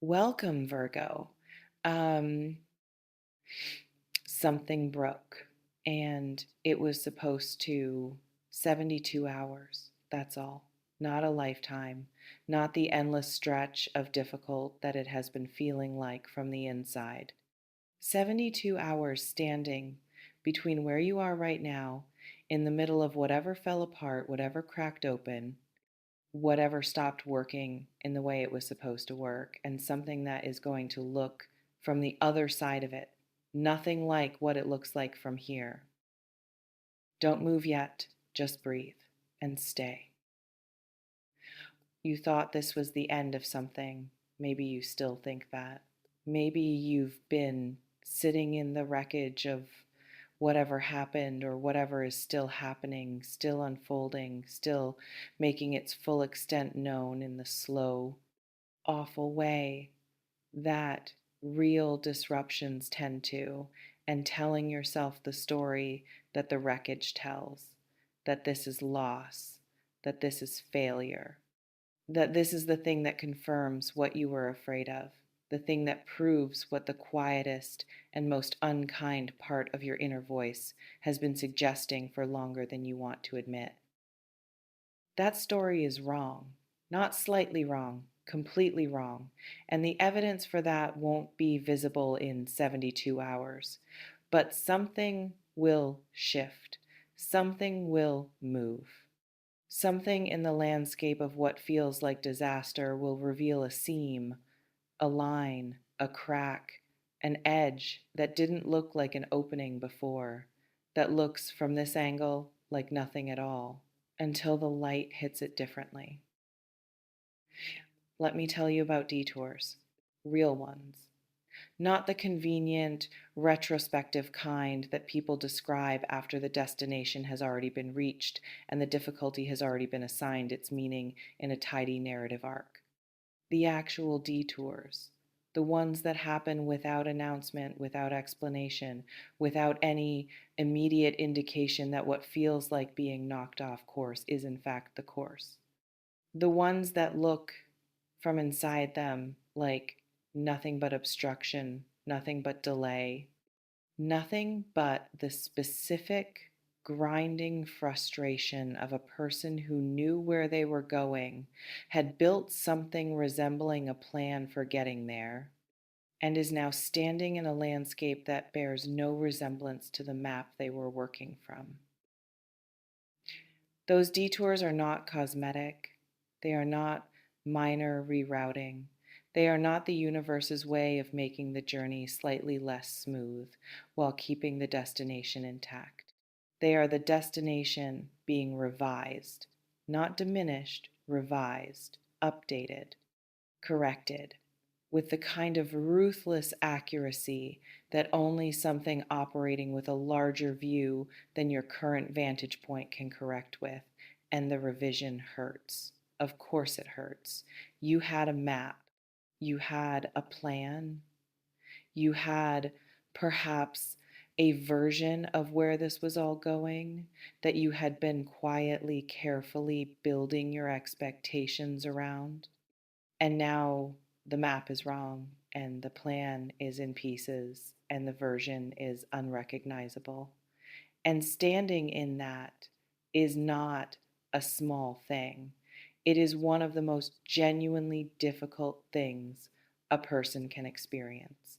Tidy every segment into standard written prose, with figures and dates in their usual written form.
Welcome, Virgo. Um, Something broke, and it was supposed to 72 hours. That's all. Not a lifetime, not the endless stretch of difficult that it has been feeling like from the inside. 72 hours standing between where you are right now, in the middle of whatever fell apart, whatever cracked open, whatever stopped working in the way it was supposed to work, and something that is going to look from the other side of it, nothing like what it looks like from here. Don't move yet, just breathe and stay. You thought this was the end of something. Maybe you still think that. Maybe you've been sitting in the wreckage of whatever happened or whatever is still happening, still unfolding, still making its full extent known in the slow, awful way that real disruptions tend to, and telling yourself the story that the wreckage tells, that this is loss, that this is failure, that this is the thing that confirms what you were afraid of, the thing that proves what the quietest and most unkind part of your inner voice has been suggesting for longer than you want to admit. That story is wrong, not slightly wrong, completely wrong, and the evidence for that won't be visible in 72 hours. But something will shift, something will move. Something in the landscape of what feels like disaster will reveal a seam, a line, a crack, an edge that didn't look like an opening before, that looks from this angle like nothing at all, until the light hits it differently. Let me tell you about detours, real ones. Not the convenient, retrospective kind that people describe after the destination has already been reached and the difficulty has already been assigned its meaning in a tidy narrative arc. The actual detours, the ones that happen without announcement, without explanation, without any immediate indication that what feels like being knocked off course is in fact the course. The ones that look from inside them like nothing but obstruction, nothing but delay, nothing but the specific grinding frustration of a person who knew where they were going, had built something resembling a plan for getting there, and is now standing in a landscape that bears no resemblance to the map they were working from. Those detours are not cosmetic. They are not minor rerouting. They are not the universe's way of making the journey slightly less smooth while keeping the destination intact. They are the destination being revised, not diminished, revised, updated, corrected, with the kind of ruthless accuracy that only something operating with a larger view than your current vantage point can correct with. And the revision hurts. Of course it hurts. You had a map, you had a plan, you had perhaps a version of where this was all going that you had been quietly, carefully building your expectations around. And now the map is wrong, and the plan is in pieces, and the version is unrecognizable. And standing in that is not a small thing. It is one of the most genuinely difficult things a person can experience.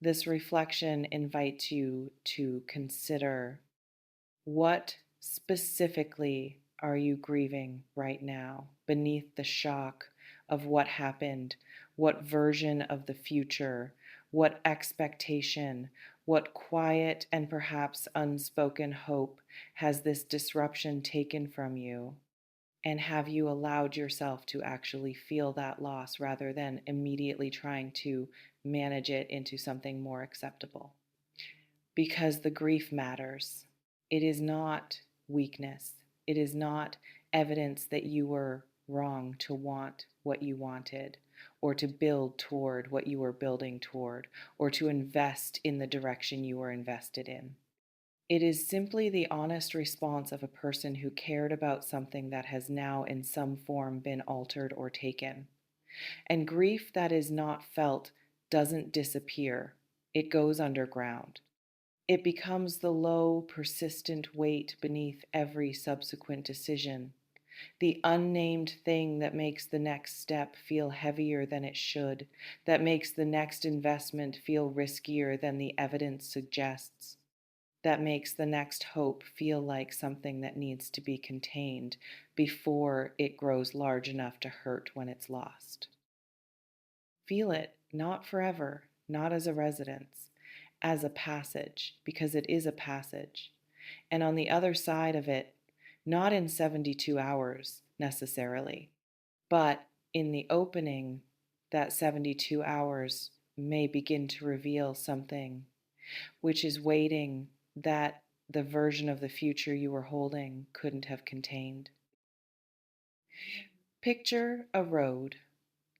This reflection invites you to consider, what specifically are you grieving right now beneath the shock of what happened? What version of the future? What expectation? What quiet and perhaps unspoken hope has this disruption taken from you? And have you allowed yourself to actually feel that loss rather than immediately trying to manage it into something more acceptable? Because the grief matters. It is not weakness. It is not evidence that you were wrong to want what you wanted, or to build toward what you were building toward, or to invest in the direction you were invested in. It is simply the honest response of a person who cared about something that has now in some form been altered or taken. And grief that is not felt doesn't disappear, it goes underground. It becomes the low, persistent weight beneath every subsequent decision, the unnamed thing that makes the next step feel heavier than it should, that makes the next investment feel riskier than the evidence suggests, that makes the next hope feel like something that needs to be contained before it grows large enough to hurt when it's lost. Feel it, not forever, not as a residence, as a passage, because it is a passage. And on the other side of it, not in 72 hours necessarily, but in the opening, that 72 hours may begin to reveal something which is waiting that the version of the future you were holding couldn't have contained. Picture a road,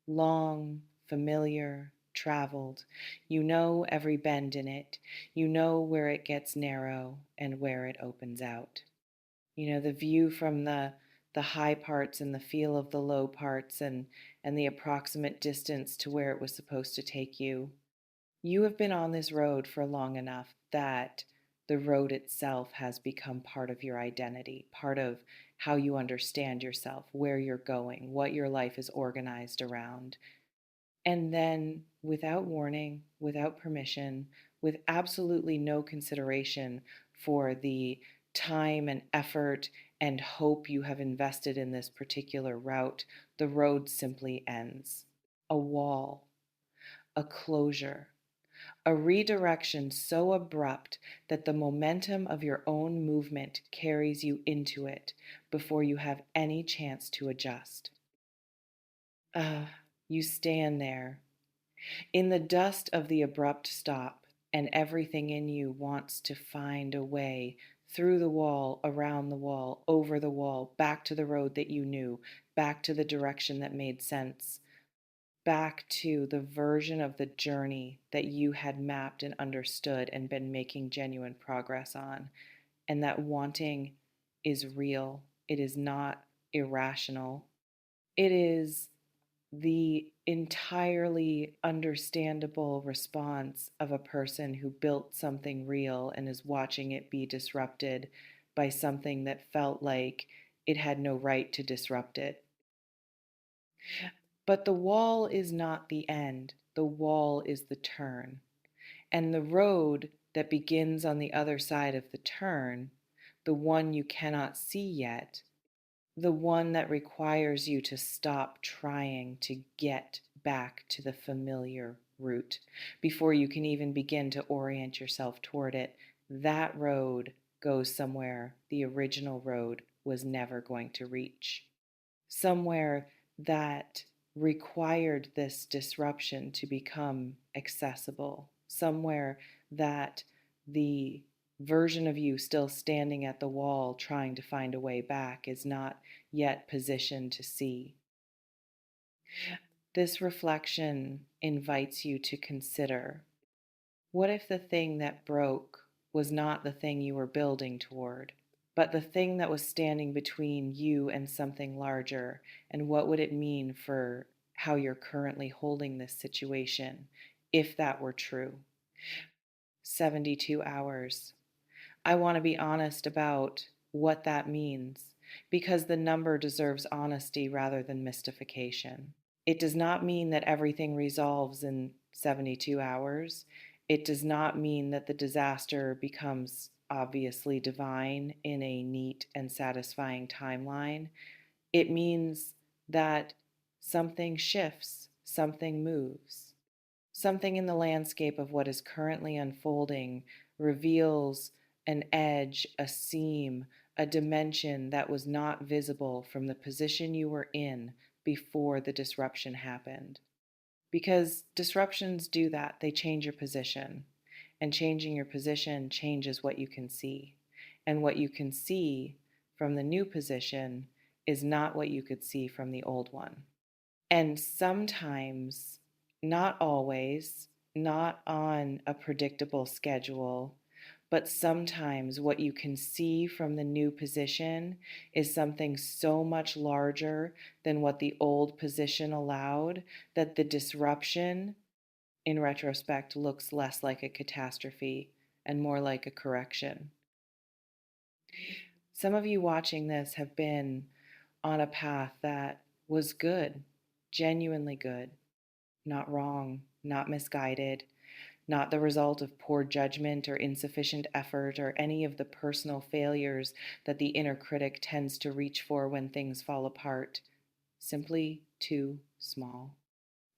long, familiar, traveled. You know every bend in it. You know where it gets narrow and where it opens out. You know the view from the high parts and the feel of the low parts and the approximate distance to where it was supposed to take you. You have been on this road for long enough that the road itself has become part of your identity, part of how you understand yourself, where you're going, what your life is organized around. And then, without warning, without permission, with absolutely no consideration for the time and effort and hope you have invested in this particular route, the road simply ends. A wall, a closure, a redirection so abrupt that the momentum of your own movement carries you into it before you have any chance to adjust. You stand there in the dust of the abrupt stop, and everything in you wants to find a way through the wall, around the wall, over the wall, back to the road that you knew, back to the direction that made sense, back to the version of the journey that you had mapped and understood and been making genuine progress on. And that wanting is real. It is not irrational. It is the entirely understandable response of a person who built something real and is watching it be disrupted by something that felt like it had no right to disrupt it. But the wall is not the end, the wall is the turn. And the road that begins on the other side of the turn, the one you cannot see yet, the one that requires you to stop trying to get back to the familiar route before you can even begin to orient yourself toward it, that road goes somewhere the original road was never going to reach. Somewhere that required this disruption to become accessible. Somewhere that the version of you still standing at the wall trying to find a way back is not yet positioned to see. This reflection invites you to consider, what if the thing that broke was not the thing you were building toward, but the thing that was standing between you and something larger? And what would it mean for how you're currently holding this situation if that were true? 72 hours. I want to be honest about what that means because the number deserves honesty rather than mystification. It does not mean that everything resolves in 72 hours. It does not mean that the disaster becomes obviously divine in a neat and satisfying timeline. It means that something shifts, something moves. Something in the landscape of what is currently unfolding reveals an edge, a seam, a dimension that was not visible from the position you were in before the disruption happened. Because disruptions do that, they change your position. And changing your position changes what you can see. And what you can see from the new position is not what you could see from the old one. And sometimes, not always, not on a predictable schedule, But sometimes what you can see from the new position is something so much larger than what the old position allowed that the disruption, in retrospect, looks less like a catastrophe and more like a correction. Some of you watching this have been on a path that was good, genuinely good, not wrong, not misguided, not the result of poor judgment or insufficient effort or any of the personal failures that the inner critic tends to reach for when things fall apart. Simply too small.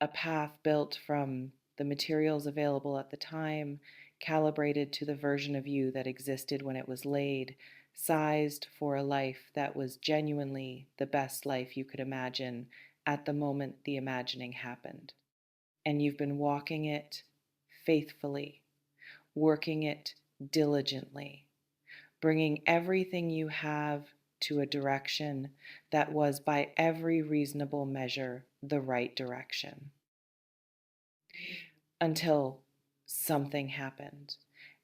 A path built from the materials available at the time, calibrated to the version of you that existed when it was laid, sized for a life that was genuinely the best life you could imagine at the moment the imagining happened. And you've been walking it faithfully, working it diligently, bringing everything you have to a direction that was, by every reasonable measure, the right direction. Until something happened,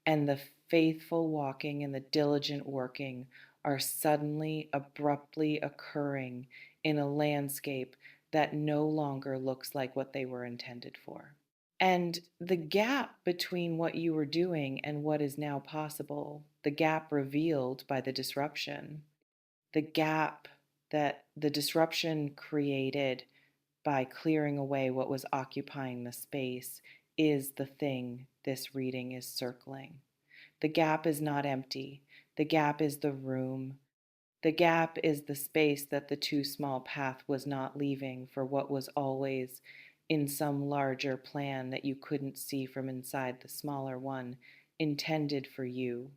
and the faithful walking and the diligent working are suddenly, abruptly occurring in a landscape that no longer looks like what they were intended for. And the gap between what you were doing and what is now possible, the gap revealed by the disruption, the gap that the disruption created by clearing away what was occupying the space, is the thing this reading is circling. The gap is not empty. The gap is the room. The gap is the space that the too small path was not leaving for what was always in some larger plan that you couldn't see from inside the smaller one, intended for you.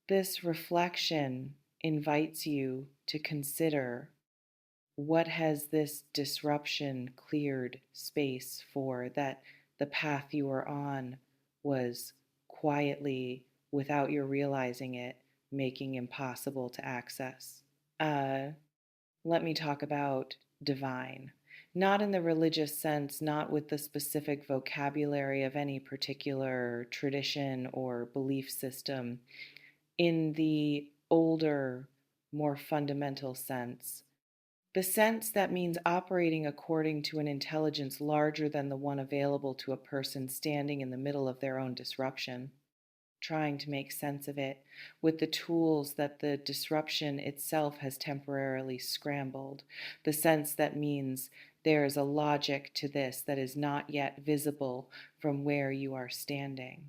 This reflection invites you to consider, what has this disruption cleared space for that the path you were on was quietly, without your realizing it, making impossible to access? Let me talk about divine. Not in the religious sense, not with the specific vocabulary of any particular tradition or belief system, in the older, more fundamental sense. The sense that means operating according to an intelligence larger than the one available to a person standing in the middle of their own disruption, trying to make sense of it with the tools that the disruption itself has temporarily scrambled. The sense that means there is a logic to this that is not yet visible from where you are standing.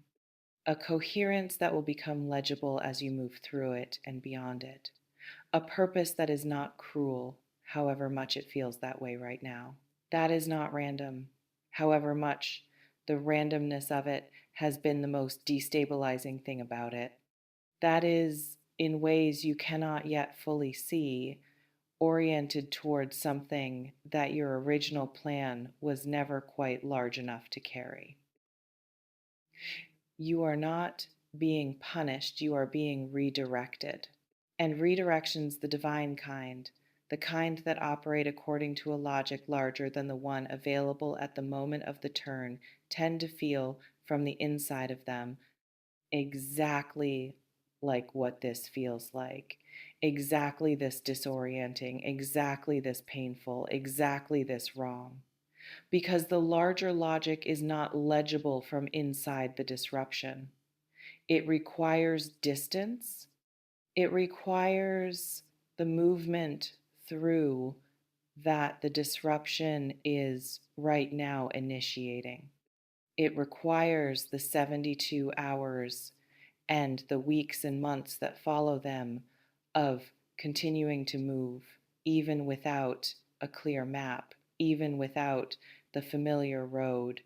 A coherence that will become legible as you move through it and beyond it. A purpose that is not cruel, however much it feels that way right now. That is not random, however much the randomness of it has been the most destabilizing thing about it. That is, in ways you cannot yet fully see, oriented towards something that your original plan was never quite large enough to carry. You are not being punished, you are being redirected. And redirections, the divine kind, the kind that operate according to a logic larger than the one available at the moment of the turn, tend to feel from the inside of them exactly like what this feels like, exactly this disorienting, exactly this painful, exactly this wrong. Because the larger logic is not legible from inside the disruption. It requires distance. It requires the movement through that the disruption is right now initiating. It requires the 72 hours and the weeks and months that follow them of continuing to move, even without a clear map, even without the familiar road,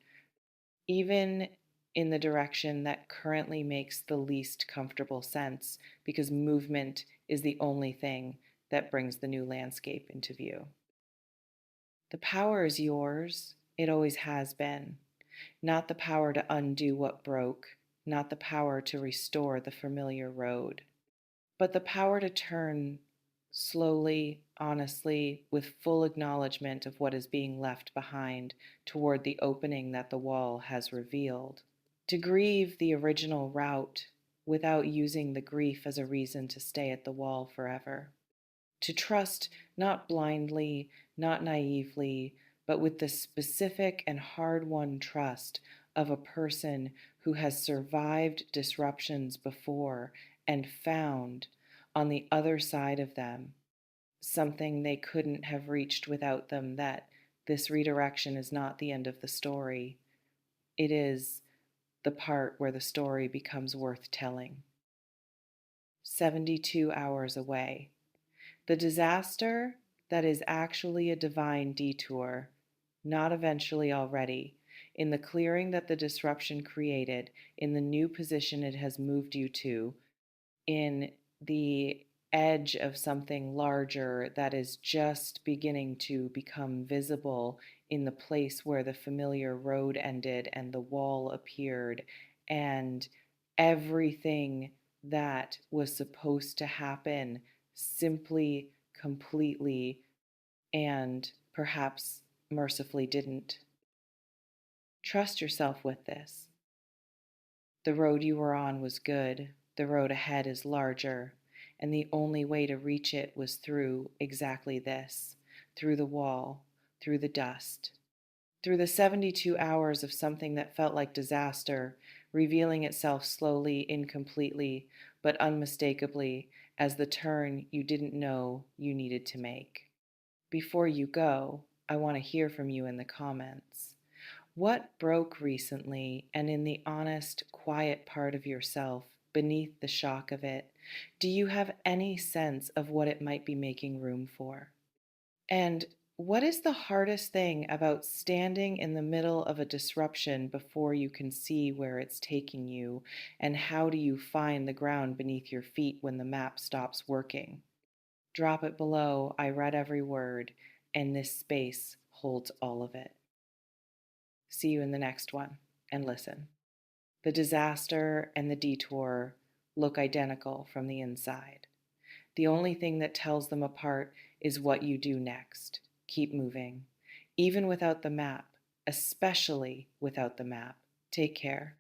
even in the direction that currently makes the least comfortable sense, because movement is the only thing that brings the new landscape into view. The power is yours. It always has been. Not the power to undo what broke, not the power to restore the familiar road, but the power to turn slowly, honestly, with full acknowledgement of what is being left behind toward the opening that the wall has revealed. To grieve the original route without using the grief as a reason to stay at the wall forever. To trust not blindly, not naively, but with the specific and hard won trust of a person who has survived disruptions before and found on the other side of them something they couldn't have reached without them, that this redirection is not the end of the story. It is the part where the story becomes worth telling. 72 hours away. The disaster that is actually a divine detour, not eventually already, in the clearing that the disruption created, in the new position it has moved you to, in the edge of something larger that is just beginning to become visible in the place where the familiar road ended and the wall appeared, and everything that was supposed to happen simply, completely, and perhaps mercifully didn't. Trust yourself with this. The road you were on was good, the road ahead is larger, and the only way to reach it was through exactly this, through the wall, through the dust, through the 72 hours of something that felt like disaster, revealing itself slowly, incompletely, but unmistakably as the turn you didn't know you needed to make. Before you go, I want to hear from you in the comments. What broke recently, and in the honest, quiet part of yourself, beneath the shock of it, do you have any sense of what it might be making room for? And what is the hardest thing about standing in the middle of a disruption before you can see where it's taking you? And how do you find the ground beneath your feet when the map stops working? Drop it below. I read every word, and this space holds all of it. See you in the next one, and listen. The disaster and the detour look identical from the inside. The only thing that tells them apart is what you do next. Keep moving, even without the map, especially without the map. Take care.